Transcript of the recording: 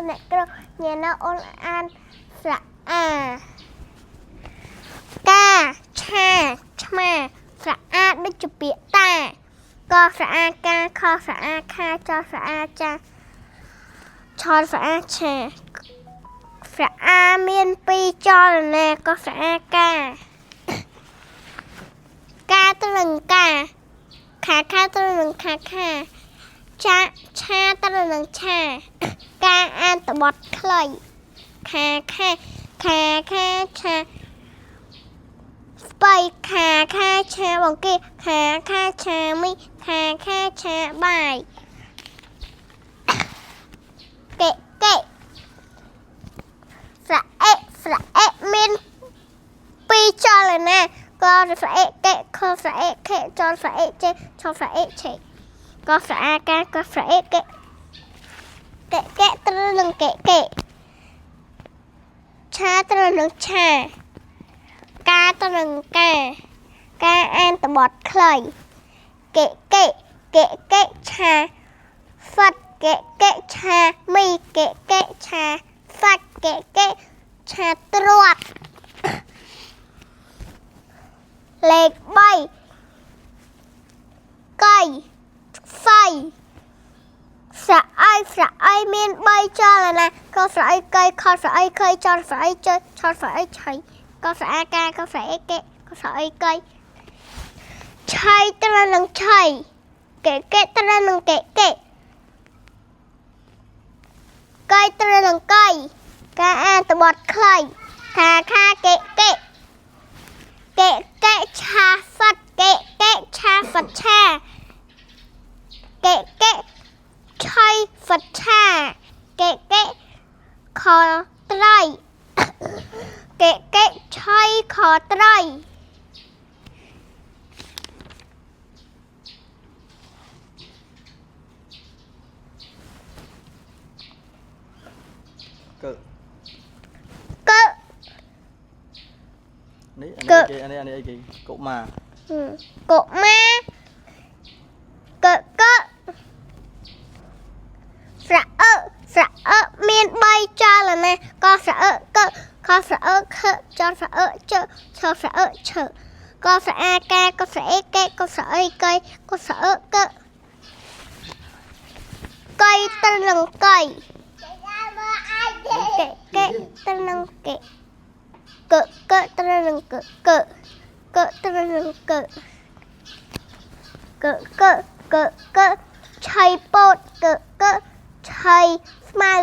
អ្នកគ្រូញ៉ែនៅអូនអានស្រៈអាកាឆាឆ្មាស្រៈអាដូចជាពាក្យតាកស្រៈអាកាខស្រៈអាខាចស្រៈអាចាឆស្រៈអាឆាស្រៈអាមាន2ចលនាកស្រៈអាកាទៅនឹងកាខាទៅនឹងខាចាឆាទៅនឹងឆាការអានតបត់ខ្លីខាឆាស្បៃខាឆាបងគេខាឆាមីខាឆាបាយកេស្រៈមាន2ចលនាកស្រៈកេខស្រៈខេចស្រៈចេឆស្រៈឆេកស្រៈអាកាកស្រៈកេទៅនឹងកេឆាទៅនឹងឆាកាទៅនឹងការអានតបត់ខ្លីកេឆាហ្វាត់កេឆាមីកេឆាហ្វាត់កេឆាត្រាត់លេខ3កៃហ្វៃស្រៈអីមាន3ចលនាកស្រៈអីកៃខស្រៈអីខៃចស្រៈអីចឆស្រៈអីឆៃកស្រៈអាកាកស្រៈអីកេកស្រៈអីកៃឆៃទៅនឹងឆៃកេទៅនឹងកេកៃទៅនឹងកៃការអានតបត់ខ្លីខាកេឆាហ្វាត់កេឆាហ្វាត់ឆាកេឆៃហ្វាត់ឆាកេខត្រៃកេឆៃខត្រៃកនេះអានេះអីគេកុមារកុមារកស្រៈមាន3ចលនាកស្រៈកខស្រៈខចស្រៈចឆស្រៈឆកស្រៈអាកាកស្រៈកេកស្រៈអីកៃកស្រៈកទៅនឹងកៃកេទៅនឹងកេកទៅនឹងកទៅនឹងកឆៃពោតកឆៃស្មៅ